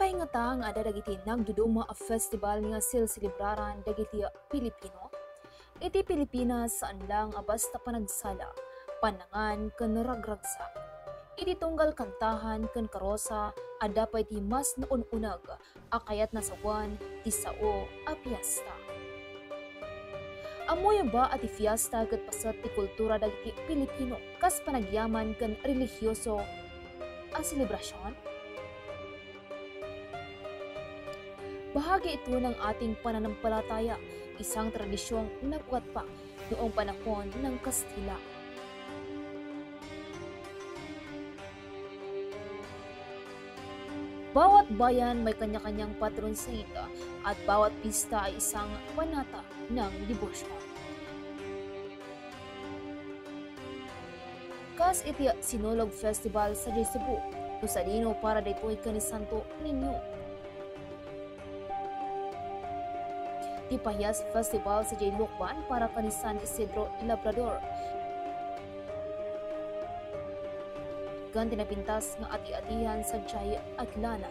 Napahingatang ada dagiti nagduduma a festival nga silsilibraran dagiti Pilipino. Iti Pilipinas saan lang basta panagsala, panangan ken ragragsak. Iti tunggal kantahan ken karosa ada pa iti mas naununag akayat nasawan ti sao a piyesta. Amoy ba ati fiesta ket pasat ti kultura dagiti Pilipino kas panagyaman ken religyoso a selebrasyon? Bahagi ito ng ating pananampalataya, isang tradisyong nabuhat pa noong panahon ng Kastila. Bawat bayan may kanya-kanyang patron saint at bawat pista ay isang panata ng debosyon. Kas iti Sinulog Festival sa Cebu, kusadino para daytoy kanisanto ninyo. Ti Payas Festival sa Lucban para kanisan Isidro Labrador. Kan tinapintas nga ati-atihan sa Jaya Atlana.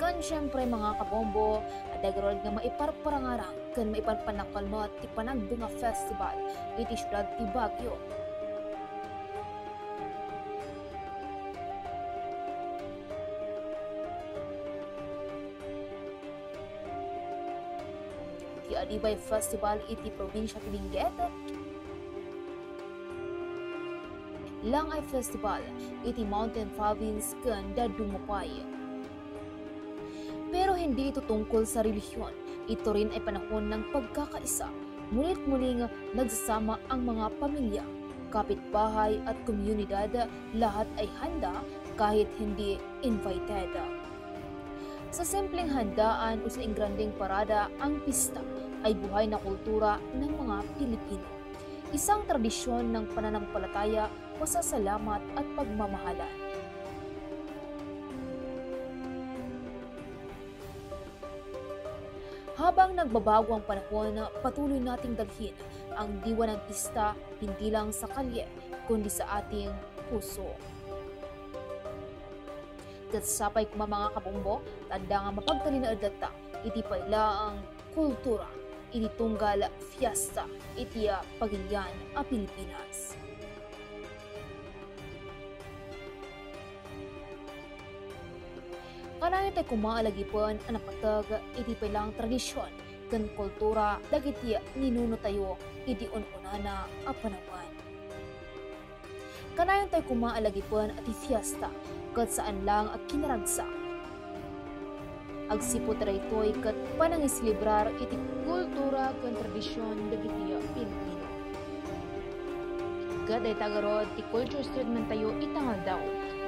Kan syempre mga kabombo, adagarod nga maiparparangarang kan maiparpanakalmo ti Panagdunga Festival iti siyudad ti Baguio. Ti Adibay Festival iti probinsya ti Benguet. Langay Festival iti Mountain Province ken Dumupay. Pero hindi ito tungkol sa relihiyon. Ito rin ay panahon ng pagkakaisa. Ngunit muling nagsasama ang mga pamilya, kapitbahay at komunidad. Lahat ay handa kahit hindi invited. Sa simpleng handaan o sa ingranding parada, ang pista ay buhay na kultura ng mga Pilipino. Isang tradisyon ng pananampalataya, pasasalamat at pagmamahalan. Habang nagbabago ang panahon, patuloy nating dalhin ang diwa ng pista hindi lang sa kalye, kundi sa ating puso. Katsapay kuma mga kabombo, tanda nga mapagtalinaad data, iti pala ang kultura, iti tunggal fiesta, iti pagilian a Pilipinas. Kanayon tayo kumaalagipon ang napatag, iti palang tradisyon, kan kultura, dagiti ninuno tayo, iti ununana a panawan. Kanayon tayo kumaalagipon at fiesta, kat saan lang at kinaragsak. Agsipot raytoy kat panangisilibrar iti kultura kan tradisyon dagiti Pilipino. Kat ay tagarod ti culture statement tayo itangal daw.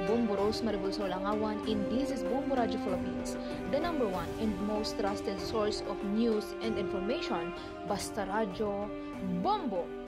Bombo Rose Maribulso Langawan, and this is Bombo Radio Philippines, the #1 and most trusted source of news and information. Basta Radio Bombo!